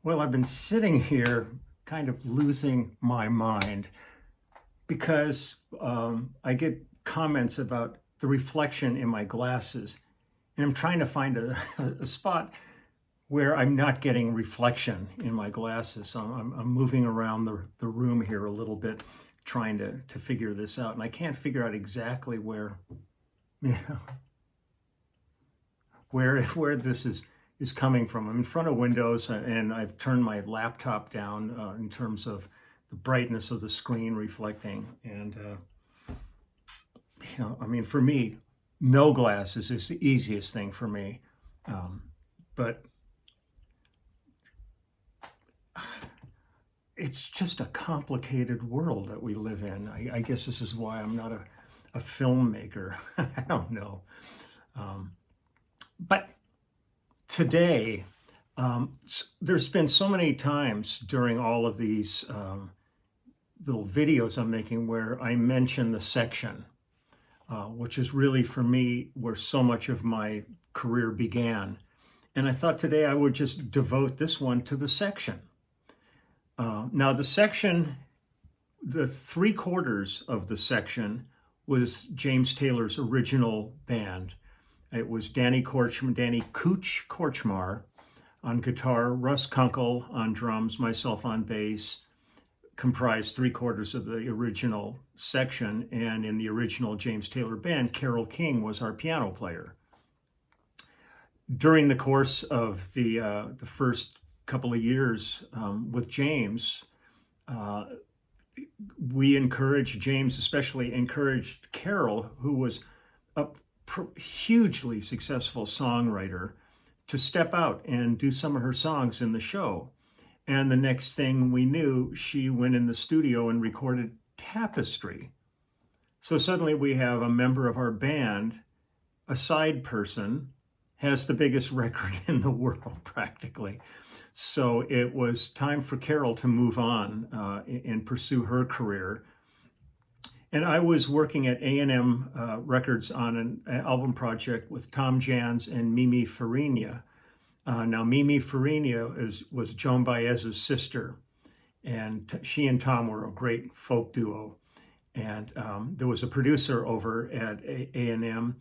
Well, I've been sitting here kind of losing my mind because I get comments about the reflection in my glasses, and I'm trying to find a spot where I'm not getting reflection in my glasses. So I'm moving around the room here a little bit, trying to figure this out, and I can't figure out exactly where, you know, where this is coming from. I'm in front of windows and I've turned my laptop down in terms of the brightness of the screen reflecting. And, I mean, for me, no glasses is the easiest thing for me. But it's just a complicated world that we live in. I guess this is why I'm not a filmmaker. I don't know. But today, there's been so many times during all of these little videos I'm making where I mention the section, which is really for me where so much of my career began. And I thought today I would just devote this one to the section. Now the section, the 3/4 of the section was James Taylor's original band. It was Danny Cooch Korchmar on guitar, Russ Kunkel on drums, myself on bass, comprised 3/4 of the original section. And in the original James Taylor band, Carole King was our piano player. During the course of the first couple of years with James, we encouraged James, especially encouraged Carole, who was a hugely successful songwriter, to step out and do some of her songs in the show. And the next thing we knew, she went in the studio and recorded Tapestry. So suddenly we have a member of our band, a side person, has the biggest record in the world practically. So it was time for Carole to move on and pursue her career. And I was working at A&M Records on an album project with Tom Jans and Mimi Farina. Now, Mimi Farina was Joan Baez's sister, and she and Tom were a great folk duo. And there was a producer over at A&M,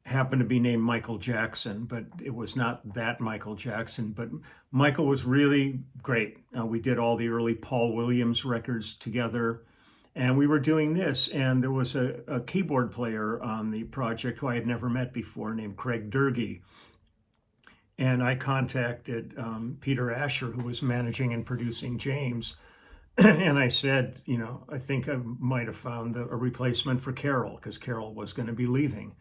happened to be named Michael Jackson, but it was not that Michael Jackson. But Michael was really great. We did all the early Paul Williams records together. And we were doing this, and there was a keyboard player on the project who I had never met before named Craig Durgee. And I contacted Peter Asher, who was managing and producing James. And I said, I think I might have found a replacement for Carole, because Carole was going to be leaving.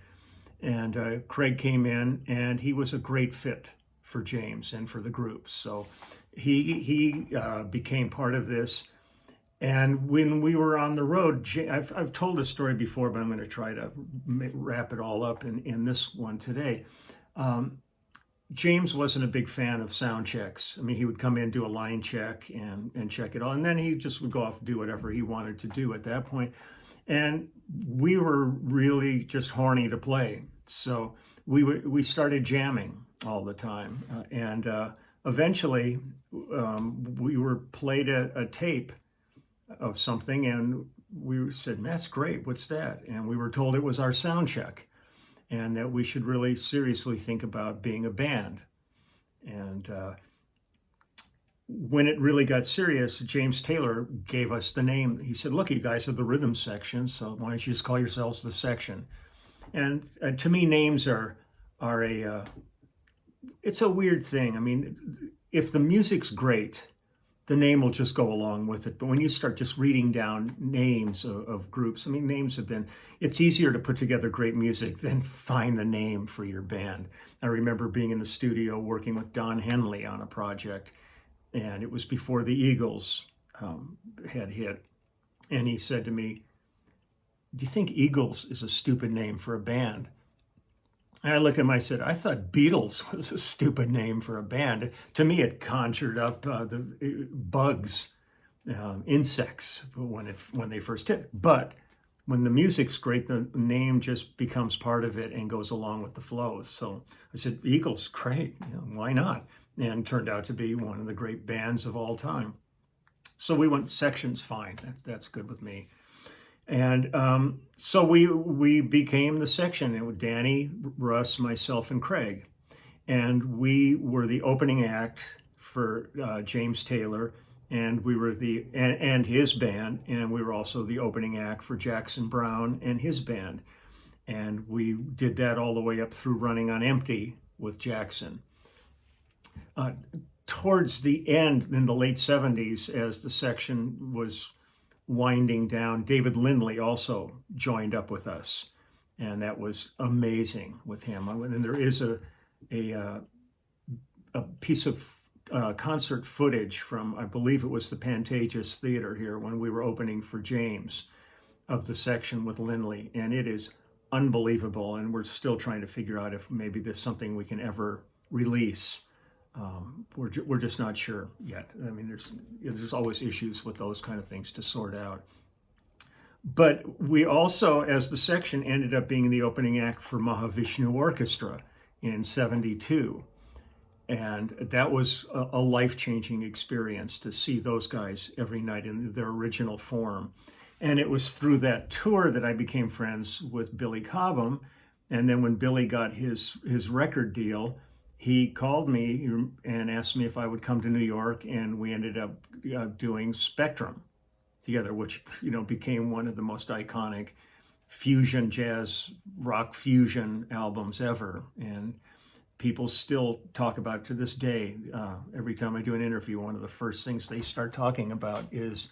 And Craig came in, and he was a great fit for James and for the group. So he became part of this. And when we were on the road, I've told this story before, but I'm going to try to wrap it all up in this one today. James wasn't a big fan of sound checks. I mean, he would come in, do a line check and check it all. And then he just would go off and do whatever he wanted to do at that point. And we were really just horny to play. So we started jamming all the time. And eventually we were played a tape of something, and we said, "That's great, what's that?" And we were told it was our sound check, and that we should really seriously think about being a band. And when it really got serious, James Taylor gave us the name. He said, "Look, you guys have the rhythm section, so why don't you just call yourselves the section?" And to me, names are it's a weird thing. I mean, if the music's great, the name will just go along with it. But when you start just reading down names of groups, I mean, it's easier to put together great music than find the name for your band. I remember being in the studio working with Don Henley on a project, and it was before the Eagles had hit. And he said to me, "Do you think Eagles is a stupid name for a band?" And I looked at him, I said, "I thought Beatles was a stupid name for a band." To me, it conjured up the bugs, insects when they first hit. But when the music's great, the name just becomes part of it and goes along with the flow. So I said, "Eagles, great, why not?" and turned out to be one of the great bands of all time. So we went sections fine. That's good with me. And so we became the section. It was Danny, Russ, myself, and Craig. And we were the opening act for James Taylor, and we were and his band, and we were also the opening act for Jackson Browne and his band. And we did that all the way up through Running on Empty with Jackson. Towards the end, in the late 70s, as the section was winding down, David Lindley also joined up with us. And that was amazing with him. And there is a piece of concert footage from, I believe it was the Pantages Theater here when we were opening for James, of the section with Lindley. And it is unbelievable. And we're still trying to figure out if maybe there's something we can ever release. We're just not sure yet. I mean, there's always issues with those kind of things to sort out. But we also, as the section, ended up being the opening act for Mahavishnu Orchestra in '72. And that was a life-changing experience to see those guys every night in their original form. And it was through that tour that I became friends with Billy Cobham. And then when Billy got his record deal, he called me and asked me if I would come to New York, and we ended up doing Spectrum together, which became one of the most iconic fusion jazz rock fusion albums ever. And people still talk about it to this day. Every time I do an interview, one of the first things they start talking about is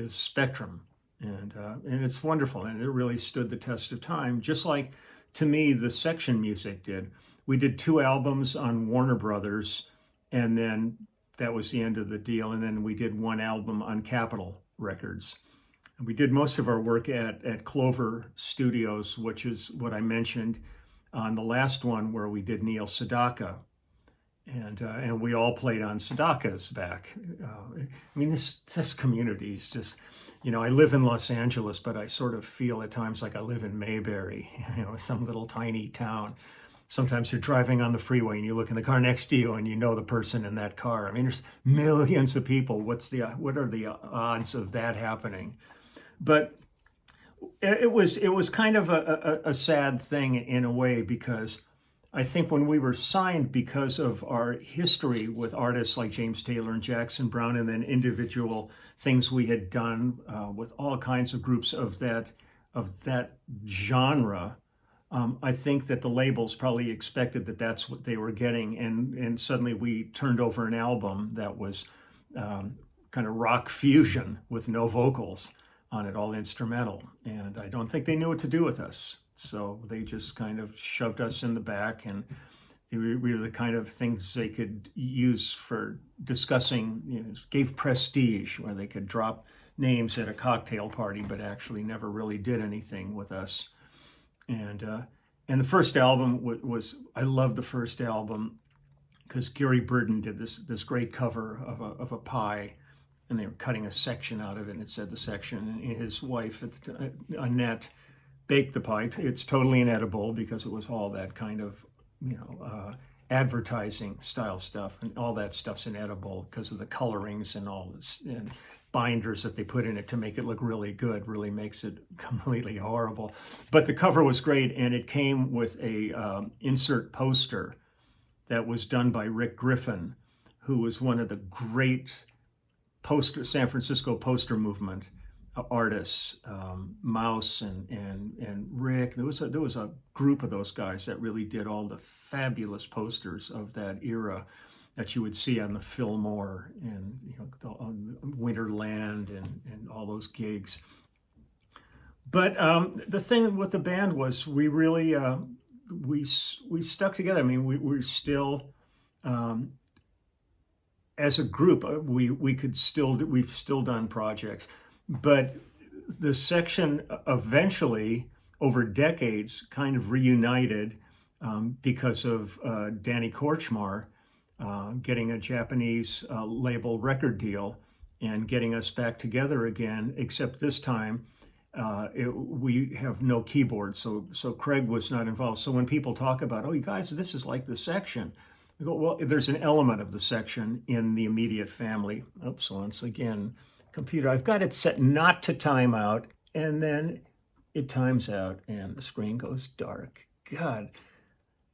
Spectrum, and it's wonderful, and it really stood the test of time, just like, to me, the section music did. We did 2 albums on Warner Brothers, and then that was the end of the deal. And then we did 1 album on Capitol Records. And we did most of our work at Clover Studios, which is what I mentioned on the last one, where we did Neil Sedaka. And we all played on Sedaka's back. I mean, this community is just, I live in Los Angeles, but I sort of feel at times like I live in Mayberry, some little tiny town. Sometimes you're driving on the freeway and you look in the car next to you and you know the person in that car. I mean, there's millions of people. What are the odds of that happening? But it was kind of a sad thing in a way, because I think when we were signed, because of our history with artists like James Taylor and Jackson Browne, and then individual things we had done with all kinds of groups of that genre, I think that the labels probably expected that that's what they were getting, and suddenly we turned over an album that was kind of rock fusion with no vocals on it, all instrumental, and I don't think they knew what to do with us. So they just kind of shoved us in the back, and we were the kind of things they could use for discussing, gave prestige, where they could drop names at a cocktail party, but actually never really did anything with us. And the first album was I loved the first album because Gary Burden did this great cover of a pie, and they were cutting a section out of it, and it said the section. And his wife, Annette, baked the pie. It's totally inedible because it was all that kind of advertising style stuff, and all that stuff's inedible because of the colorings and all this. And binders that they put in it to make it look really good really makes it completely horrible. But the cover was great, and it came with a insert poster that was done by Rick Griffin, who was one of the great San Francisco poster movement artists, Mouse and Rick. There was a group of those guys that really did all the fabulous posters of that era that you would see on the Fillmore and on Winterland and all those gigs. But the thing with the band was we really we stuck together. I mean, we're still as a group we've still done projects, but the section eventually over decades kind of reunited because of Danny Korchmar getting a Japanese label record deal and getting us back together again, except this time we have no keyboard, so Craig was not involved. So when people talk about, oh, you guys, this is like the section, I go, well, there's an element of the section in the immediate family. Oops, once again, computer, I've got it set not to time out, and then it times out and the screen goes dark. God,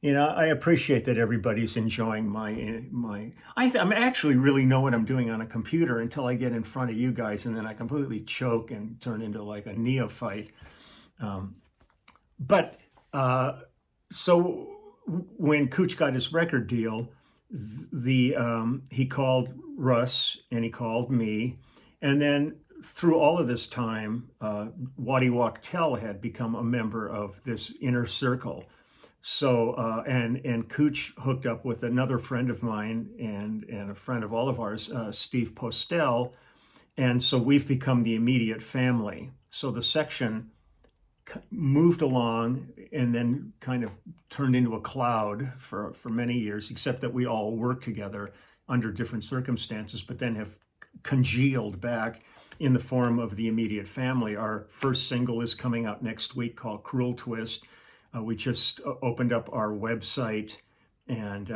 I appreciate that everybody's enjoying I'm actually really know what I'm doing on a computer until I get in front of you guys, and then I completely choke and turn into like a neophyte. But so when Cooch got his record deal, he called Russ and he called me, and then through all of this time, Waddy Wachtel had become a member of this inner circle. So and Cooch hooked up with another friend of mine and a friend of all of ours, Steve Postel, and so we've become the immediate family. So the section moved along and then kind of turned into a cloud for many years, except that we all worked together under different circumstances, but then have congealed back in the form of the immediate family. Our first single is coming out next week called Cruel Twist. We just opened up our website, and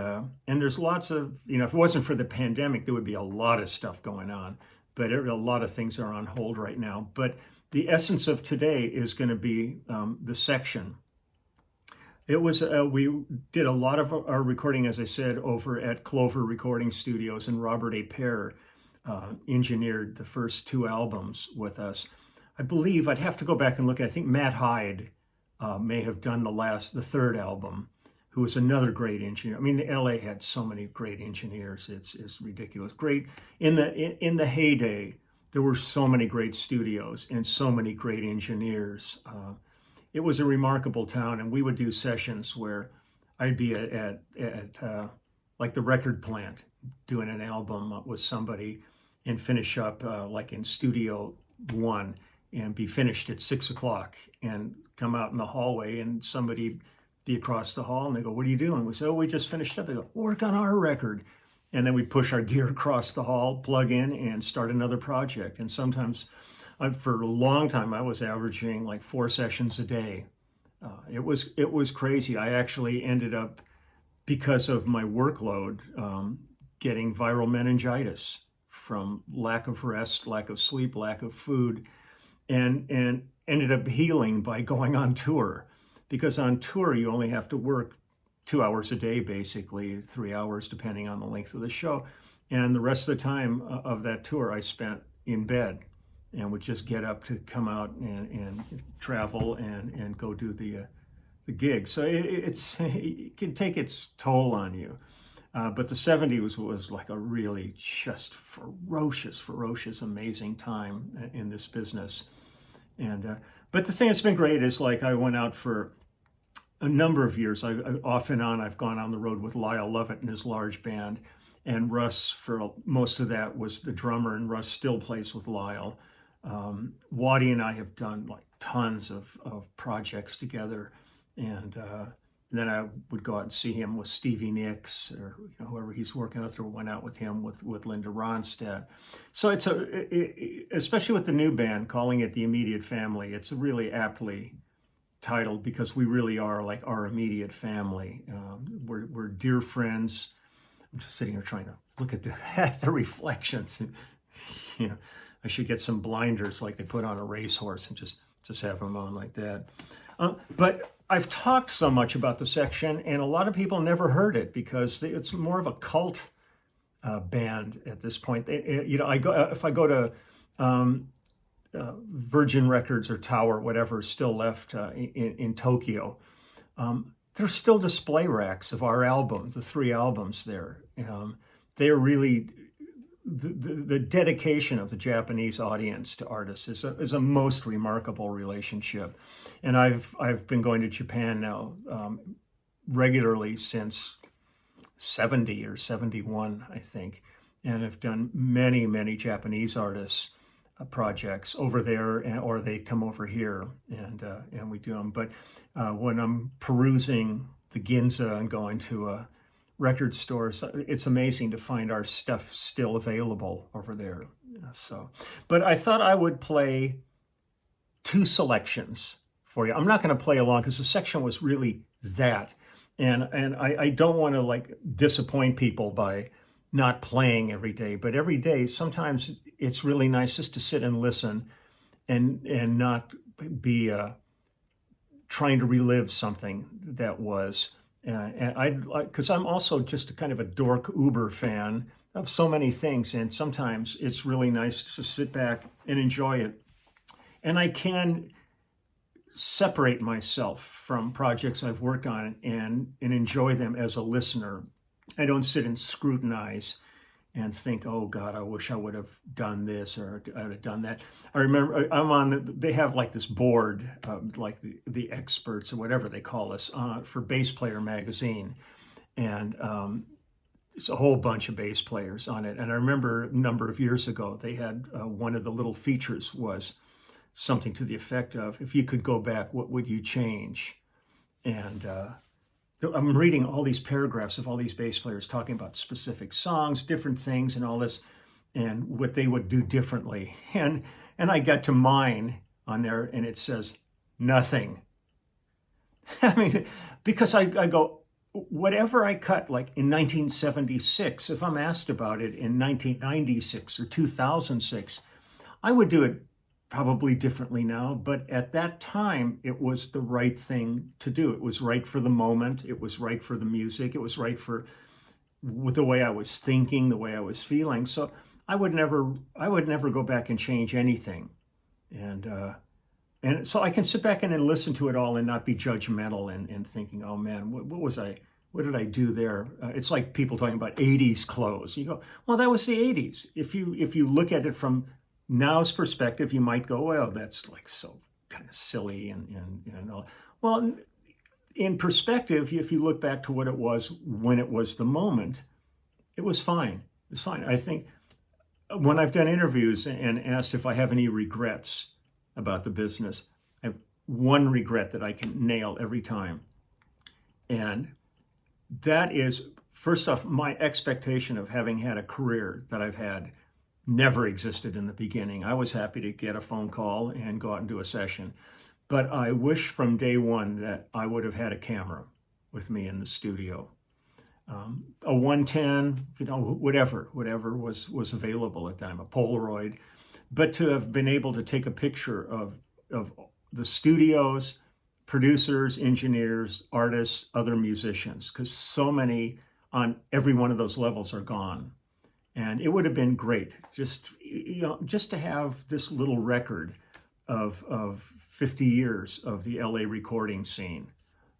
there's lots of, if it wasn't for the pandemic, there would be a lot of stuff going on, but a lot of things are on hold right now. But the essence of today is going to be the section. It was, we did a lot of our recording, as I said, over at Clover Recording Studios, and Robert A. Pear engineered the first 2 albums with us. I believe, I'd have to go back and look, I think Matt Hyde may have done the 3rd album, who was another great engineer. I mean, the LA had so many great engineers. It's ridiculous. Great in the heyday, there were so many great studios and so many great engineers. It was a remarkable town, and we would do sessions where I'd be at like the record plant doing an album with somebody and finish up like in Studio 1 and be finished at 6 o'clock and come out in the hallway and somebody be across the hall and they go, "What are you doing?" We say, "Oh, we just finished up." They go, "Work on our record." And then we push our gear across the hall, plug in, and start another project. And sometimes, for a long time, I was averaging like 4 sessions a day. It was crazy. I actually ended up, because of my workload, getting viral meningitis from lack of rest, lack of sleep, lack of food, and ended up healing by going on tour. Because on tour, you only have to work 2 hours a day, basically, 3 hours, depending on the length of the show. And the rest of the time of that tour, I spent in bed and would just get up to come out and travel and go do the gig. So it can take its toll on you. But the 70s was like a really just ferocious, amazing time in this business. And but the thing that's been great is, like, I went out for a number of years. Off and on, I've gone on the road with Lyle Lovett and his large band, and Russ for most of that was the drummer, and Russ still plays with Lyle. Waddy and I have done like tons of projects together, and then I would go out and see him with Stevie Nicks or whoever he's working with, or went out with him with Linda Ronstadt. So it's especially with the new band, calling it the Immediate Family, it's really aptly titled because we really are like our immediate family. We're dear friends. I'm just sitting here trying to look at the reflections. And, I should get some blinders like they put on a racehorse and just have them on like that. But I've talked so much about the section, and a lot of people never heard it because it's more of a cult band at this point. If I go to Virgin Records or Tower, whatever is still left in Tokyo, there's still display racks of our album, the 3 albums there. They're really the dedication of the Japanese audience to artists is a most remarkable relationship. And I've been going to Japan now regularly since 70 or 71, I think, and have done many Japanese artists projects over there, or they come over here and we do them. But when I'm perusing the Ginza and going to record stores, it's amazing to find our stuff still available over there. But I thought I would play 2 selections for you. I'm not going to play along because the section was really that, And I don't want to like disappoint people by not playing every day, but every day sometimes it's really nice just to sit and listen and not be trying to relive something that was. And I like because I'm also just a kind of a dork Uber fan of so many things, and sometimes it's really nice to sit back and enjoy it. And I can separate myself from projects I've worked on and enjoy them as a listener. I don't sit and scrutinize and think, oh God, I wish I would have done this or I would have done that. I remember I'm on, they have like this board, like the experts or whatever they call us for Bass Player magazine. And it's a whole bunch of bass players on it. And I remember a number of years ago, they had one of the little features was something to the effect of, if you could go back, what would you change? And I'm reading all these paragraphs of all these bass players talking about specific songs, different things and all this, and what they would do differently. And I got to mine on there and it says nothing. I mean, because I go, whatever I cut, like in 1976, if I'm asked about it in 1996 or 2006, I would do it probably differently now, but at that time, it was the right thing to do. It was right for the moment. It was right for the music. It was right for the way I was thinking, the way I was feeling. So I would never go back and change anything. And so I can sit back and listen to it all and not be judgmental and thinking, oh man, what did I do there? It's like people talking about 80s clothes. You go, well, that was the 80s. If you look at it from now's perspective, you might go, well, that's like so kind of silly and all. Well, in perspective, if you look back to what it was when it was the moment, it was fine. It was fine. I think when I've done interviews and asked if I have any regrets about the business, I have one regret that I can nail every time. And that is, first off, my expectation of having had a career that I've had never existed in the beginning. I was happy to get a phone call and go out and do a session. But I wish from day one that I would have had a camera with me in the studio. A 110, whatever was available at the time, a Polaroid. But to have been able to take a picture of the studios, producers, engineers, artists, other musicians, because so many on every one of those levels are gone. And it would have been great just to have this little record of 50 years of the LA recording scene.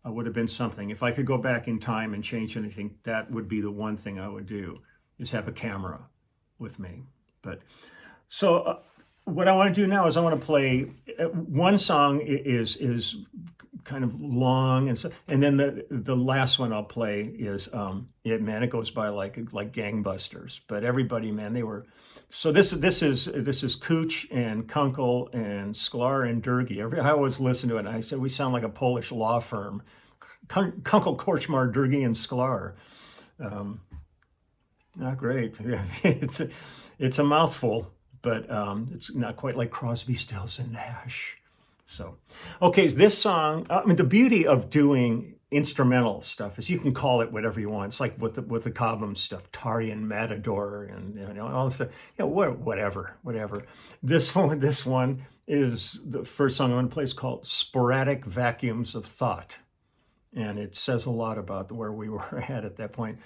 Would have been something. If I could go back in time and change anything, that would be the one thing I would do, is have a camera with me. But so what I want to do now is I want to play one song is kind of long, and then the last one I'll play is it goes by like gangbusters. But everybody, man, they were. So this is Cooch and Kunkel and Sklar and Durgi. I always listen to it and I said we sound like a Polish law firm. Kunkel, Korczmar, Durgi, and Sklar. Not great. It's a mouthful, but it's not quite like Crosby, Stills, and Nash. So, okay, this song, the beauty of doing instrumental stuff is you can call it whatever you want. It's like with the Cobham stuff, Tarian Matador and all this stuff, whatever. This one is the first song I'm going to play. Is called Sporadic Vacuums of Thought. And it says a lot about where we were at that point.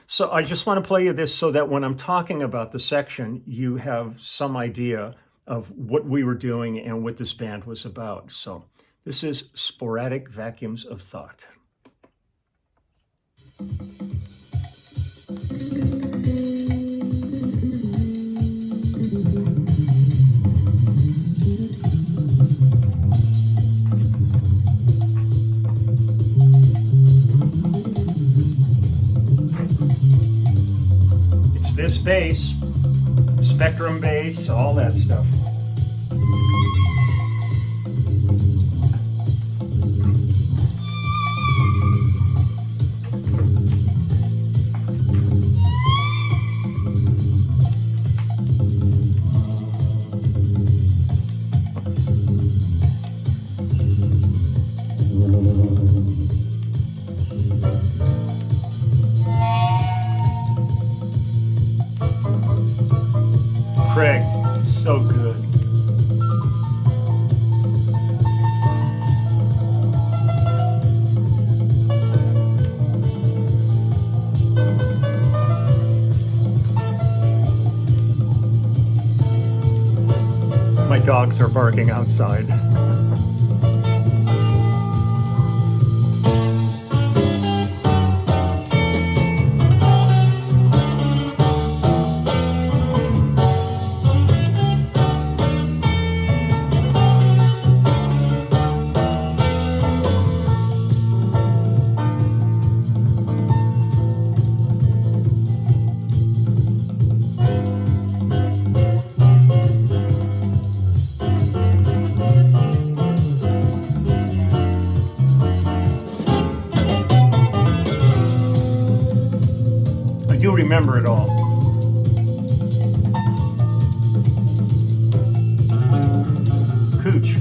So I just want to play you this so that when I'm talking about the section, you have some idea of what we were doing and what this band was about. So this is Sporadic Vacuums of Thought. It's this bass, Spectrum bass, all that stuff. dogs are barking outside. I do remember it all. Cooch.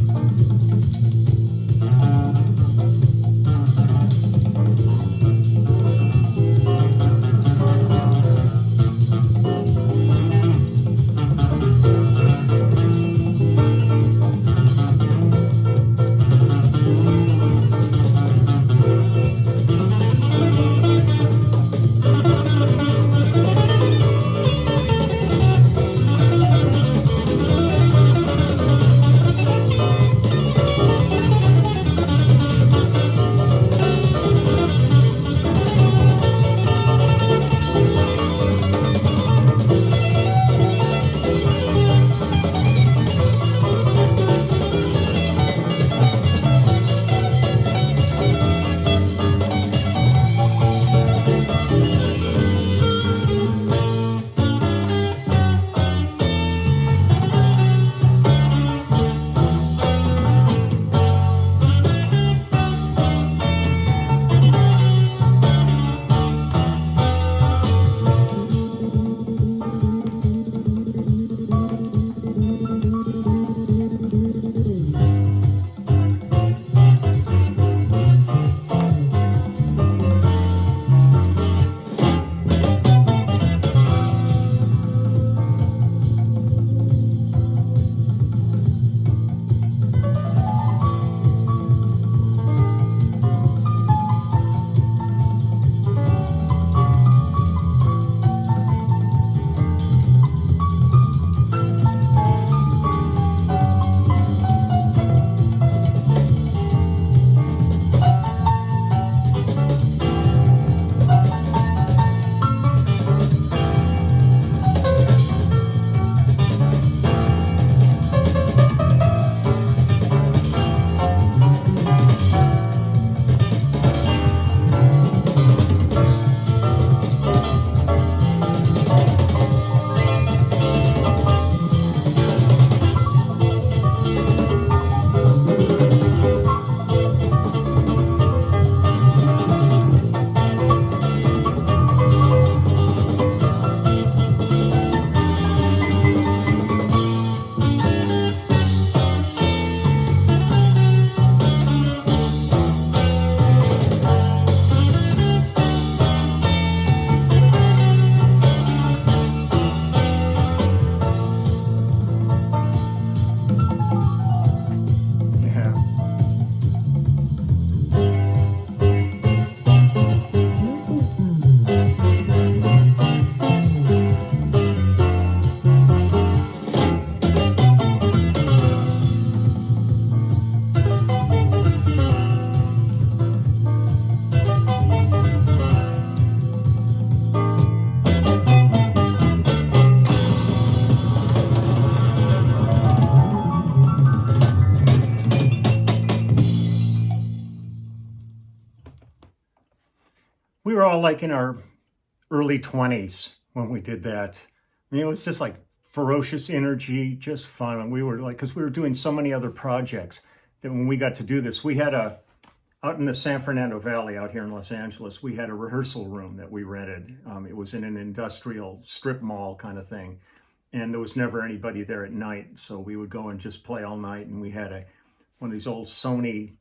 Yeah. We were all like in our early 20s when we did that. I mean, it was just like ferocious energy, just fun. And we were like, because we were doing so many other projects that when we got to do this, we had out in the San Fernando Valley out here in Los Angeles, we had a rehearsal room that we rented. It was in an industrial strip mall kind of thing. And there was never anybody there at night. So we would go and just play all night. And we had one of these old Sony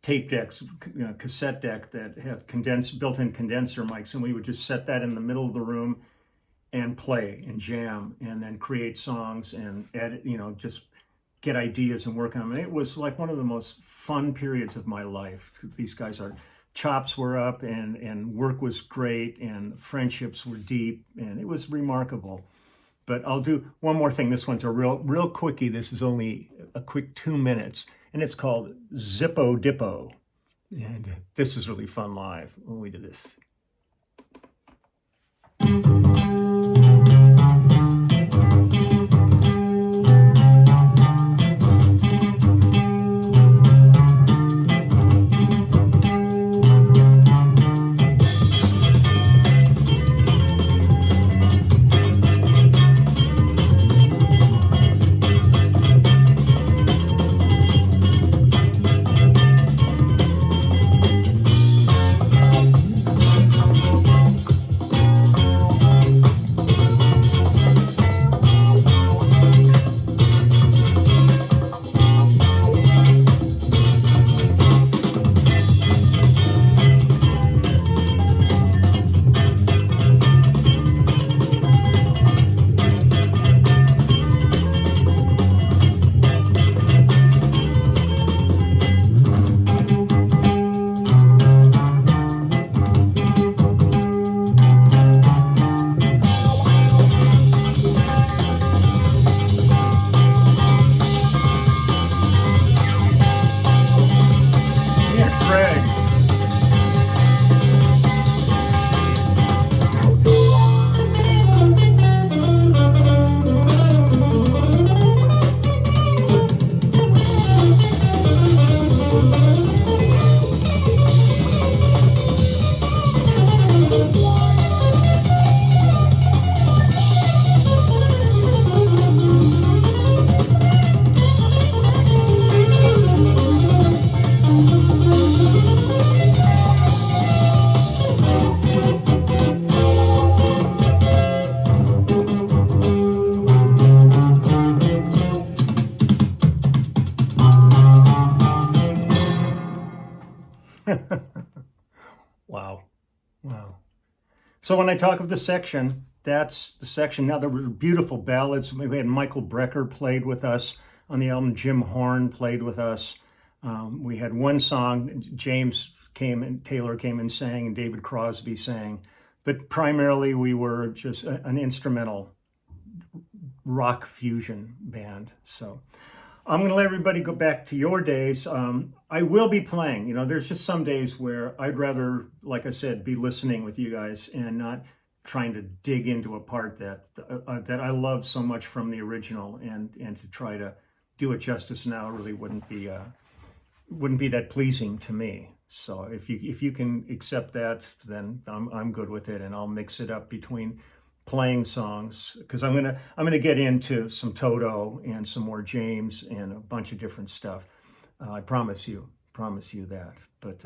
tape decks, cassette deck that had built-in condenser mics, and we would just set that in the middle of the room and play and jam and then create songs and edit, just get ideas and work on them. It was like one of the most fun periods of my life. These guys, our chops were up and work was great and friendships were deep and it was remarkable. But I'll do one more thing. This one's a real quickie. This is only a quick 2 minutes, and it's called Zippo Dippo. And this is really fun live when we do this. Yeah, Craig. Wow. Wow. So when I talk of the section, that's the section. Now there were beautiful ballads. We had Michael Brecker played with us on the album. Jim Horn played with us. We had one song. James came and Taylor came and sang, and David Crosby sang. But primarily, we were just an instrumental rock fusion band. So I'm going to let everybody go back to your days. I will be playing. You know, there's just some days where I'd rather, like I said, be listening with you guys and not trying to dig into a part that I love so much from the original, and to try to do it justice now really wouldn't be that pleasing to me. So if you can accept that, then I'm good with it, and I'll mix it up between playing songs, because I'm gonna get into some Toto and some more James and a bunch of different stuff. I promise you that. But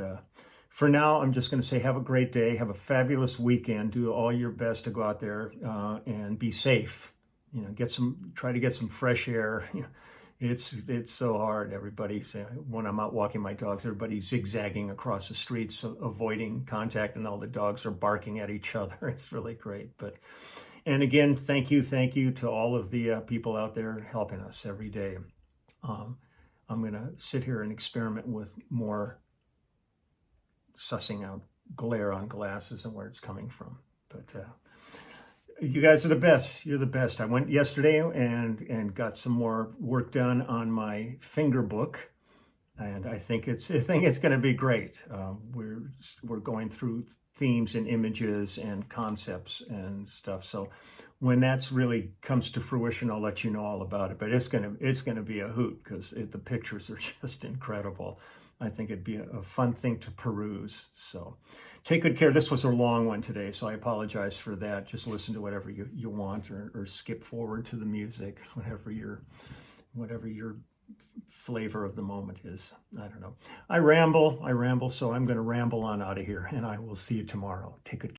for now, I'm just going to say have a great day, have a fabulous weekend, do all your best to go out there and be safe. You know, try to get some fresh air. You know, it's so hard. When I'm out walking my dogs, everybody's zigzagging across the streets, so avoiding contact, and all the dogs are barking at each other. It's really great. And again, thank you to all of the people out there helping us every day. I'm going to sit here and experiment with more sussing out glare on glasses and where it's coming from. But you guys are the best. You're the best. I went yesterday and got some more work done on my finger book, and I think it's going to be great. We're going through themes and images and concepts and stuff. So when that's really comes to fruition, I'll let you know all about it. But it's gonna be a hoot, because the pictures are just incredible. I think it'd be a fun thing to peruse. So take good care. This was a long one today, so I apologize for that. Just listen to whatever you want, or skip forward to the music, whatever your flavor of the moment is. I don't know. I ramble, so I'm going to ramble on out of here, and I will see you tomorrow. Take good care.